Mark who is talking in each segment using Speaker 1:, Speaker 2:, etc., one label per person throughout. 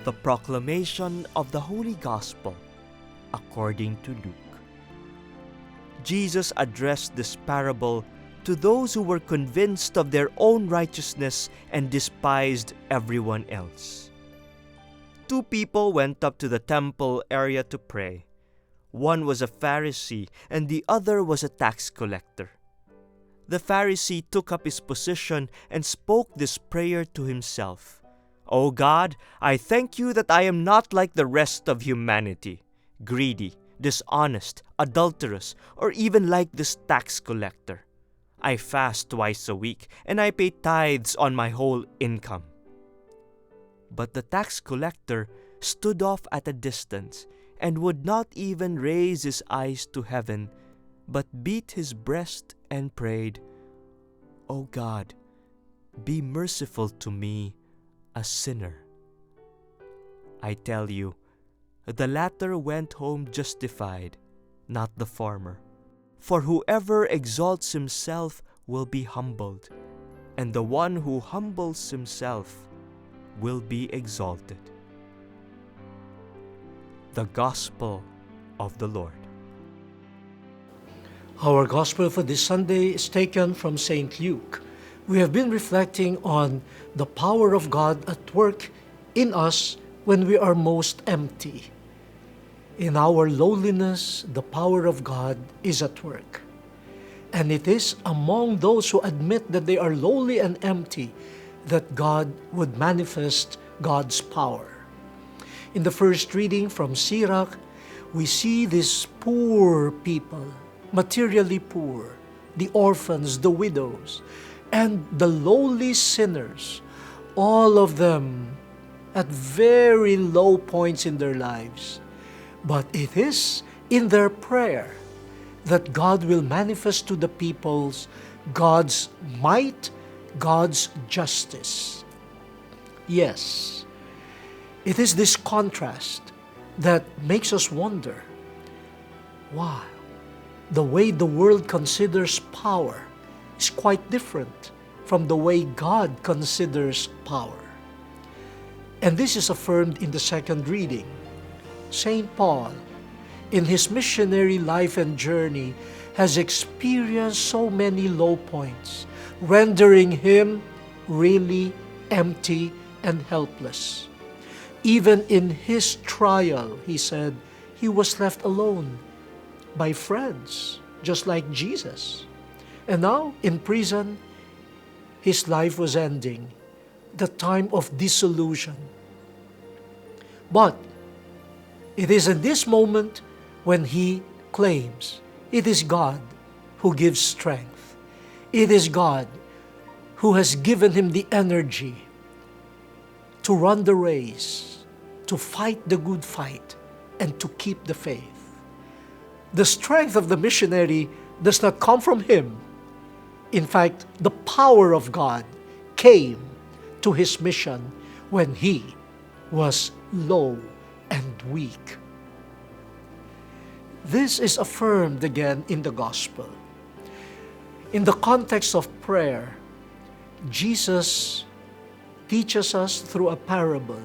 Speaker 1: The proclamation of the Holy Gospel according to Luke. Jesus addressed this parable to those who were convinced of their own righteousness and despised everyone else. Two people went up to the temple area to pray. One was a Pharisee and the other was a tax collector. The Pharisee took up his position and spoke this prayer to himself. "O God, I thank you that I am not like the rest of humanity, greedy, dishonest, adulterous, or even like this tax collector. I fast twice a week and I pay tithes on my whole income." But the tax collector stood off at a distance and would not even raise his eyes to heaven, but beat his breast and prayed, "O God, be merciful to me, a sinner." I tell you, the latter went home justified, not the former. For whoever exalts himself will be humbled, and the one who humbles himself will be exalted. The Gospel of the Lord.
Speaker 2: Our Gospel for this Sunday is taken from St. Luke. We have been reflecting on the power of God at work in us when we are most empty. In our lowliness, the power of God is at work. And it is among those who admit that they are lowly and empty that God would manifest God's power. In the first reading from Sirach, we see these poor people, materially poor, the orphans, the widows, and the lowly sinners, all of them at very low points in their lives. But it is in their prayer that God will manifest to the peoples God's might, God's justice. Yes, it is this contrast that makes us wonder, wow, the way the world considers power is quite different from the way God considers power. And this is affirmed in the second reading. St. Paul, in his missionary life and journey, has experienced so many low points, rendering him really empty and helpless. Even in his trial, he said, he was left alone by friends, just like Jesus. And now, in prison, his life was ending, the time of disillusion. But it is in this moment when he claims it is God who gives strength. It is God who has given him the energy to run the race, to fight the good fight, and to keep the faith. The strength of the missionary does not come from him. In fact, the power of God came to his mission when he was low and weak. This is affirmed again in the Gospel. In the context of prayer, Jesus teaches us through a parable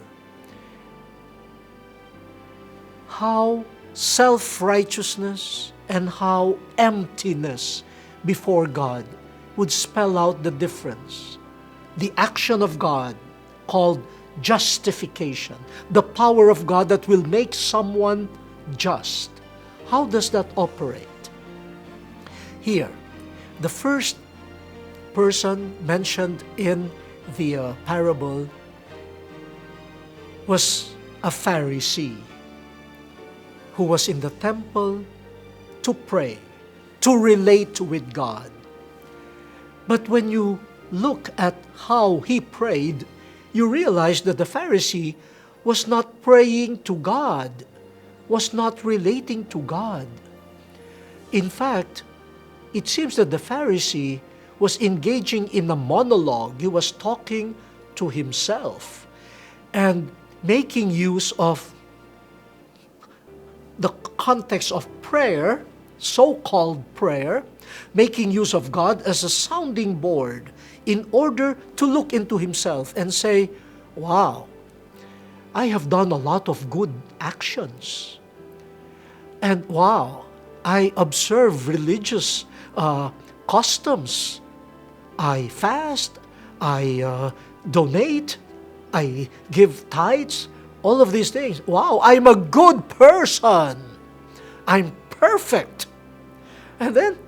Speaker 2: how self-righteousness and how emptiness before God would spell out the difference. The action of God called justification, the power of God that will make someone just. How does that operate? Here, the first person mentioned in the parable was a Pharisee who was in the temple to pray, to relate with God. But when you look at how he prayed, you realize that the Pharisee was not praying to God, was not relating to God. In fact, it seems that the Pharisee was engaging in a monologue. He was talking to himself and making use of the context of prayer, so-called prayer, making use of God as a sounding board in order to look into himself and say, wow, I have done a lot of good actions. And wow, I observe religious customs. I fast, I donate, I give tithes, all of these things. Wow, I'm a good person. I'm perfect. And then,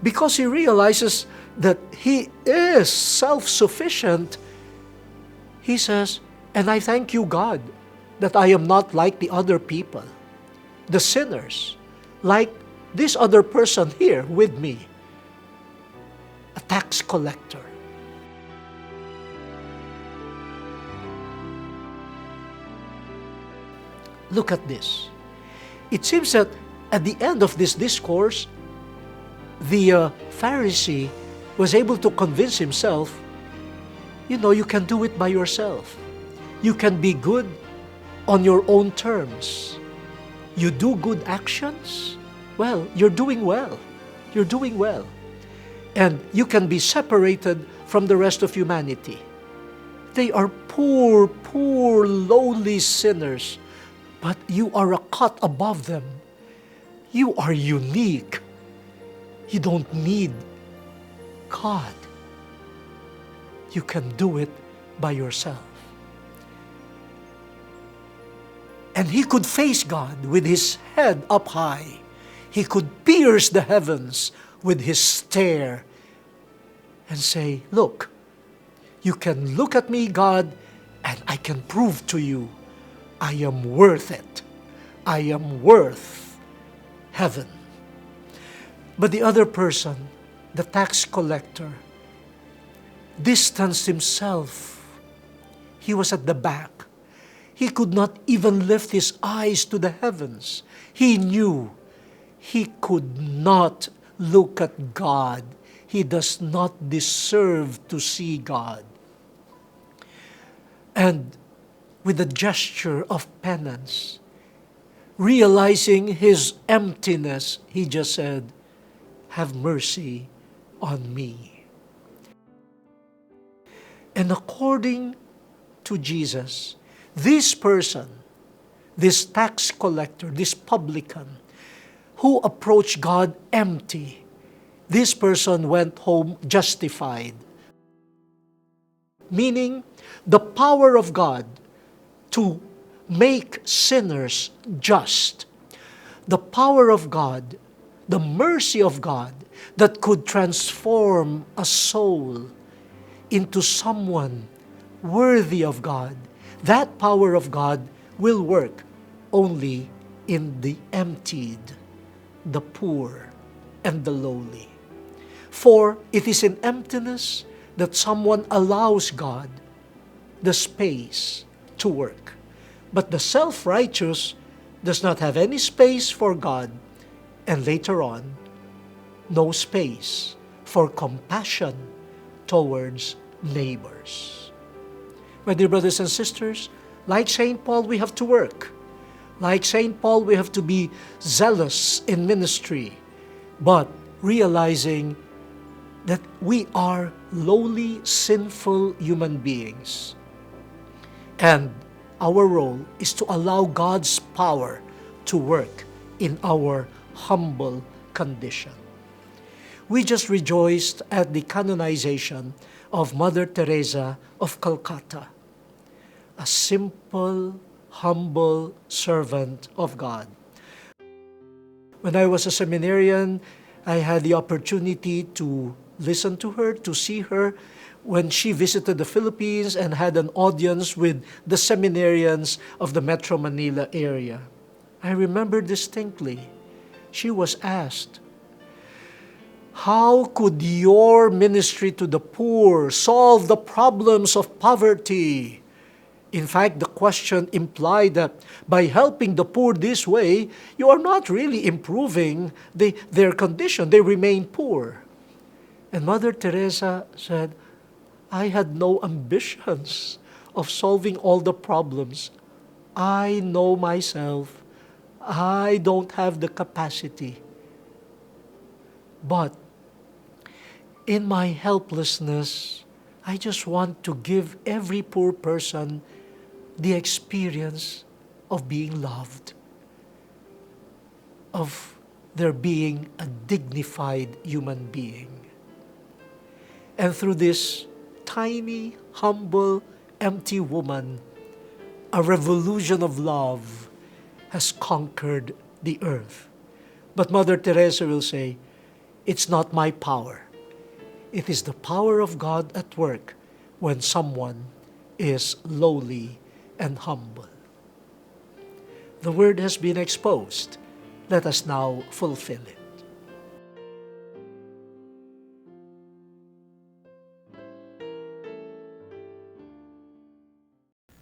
Speaker 2: because he realizes that he is self-sufficient, he says, and I thank you, God, that I am not like the other people, the sinners, like this other person here with me, a tax collector. Look at this. It seems that at the end of this discourse, the Pharisee was able to convince himself, you can do it by yourself. You can be good on your own terms. You do good actions, well, you're doing well. You're doing well. And you can be separated from the rest of humanity. They are poor, poor, lowly sinners, but you are a cut above them. You are unique. You don't need God. You can do it by yourself. And he could face God with his head up high. He could pierce the heavens with his stare and say, look, you can look at me, God, and I can prove to you I am worth it. I am worth heaven. But the other person, the tax collector, distanced himself. He was at the back. He could not even lift his eyes to the heavens. He knew he could not look at God. He does not deserve to see God. And with a gesture of penance, realizing his emptiness, he just said, have mercy on me. And according to Jesus, this person, this tax collector, this publican, who approached God empty, this person went home justified. Meaning, the power of God to make sinners just, the power of God, the mercy of God that could transform a soul into someone worthy of God, that power of God will work only in the emptied, the poor, and the lowly. For it is in emptiness that someone allows God the space to work. But the self-righteous does not have any space for God, and later on, no space for compassion towards neighbors. My dear brothers and sisters, like St. Paul, we have to work. Like St. Paul, we have to be zealous in ministry, but realizing that we are lowly, sinful human beings. And our role is to allow God's power to work in our humble condition. We just rejoiced at the canonization of Mother Teresa of Calcutta, a simple, humble servant of God. When I was a seminarian, I had the opportunity to listen to her, to see her when she visited the Philippines and had an audience with the seminarians of the Metro Manila area. I remember distinctly, she was asked, how could your ministry to the poor solve the problems of poverty? In fact, the question implied that by helping the poor this way, you are not really improving their condition. They remain poor. And Mother Teresa said, I had no ambitions of solving all the problems. I know myself. I don't have the capacity. But in my helplessness, I just want to give every poor person the experience of being loved, of their being a dignified human being. And through this tiny, humble, empty woman, a revolution of love has conquered the earth. But Mother Teresa will say, it's not my power. It is the power of God at work when someone is lowly and humble. The word has been exposed. Let us now fulfill it.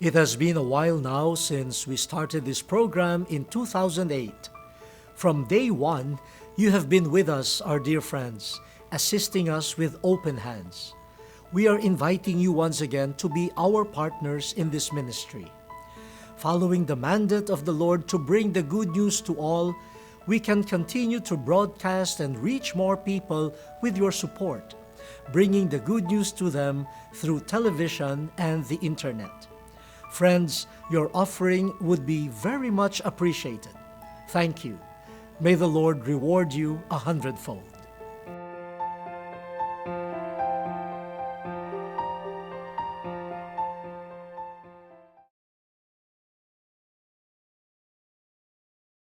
Speaker 2: It has been a while now since we started this program in 2008. From day one, you have been with us, our dear friends, assisting us with open hands. We are inviting you once again to be our partners in this ministry. Following the mandate of the Lord to bring the good news to all, we can continue to broadcast and reach more people with your support, bringing the good news to them through television and the internet. Friends, your offering would be very much appreciated. Thank you. May the Lord reward you 100-fold.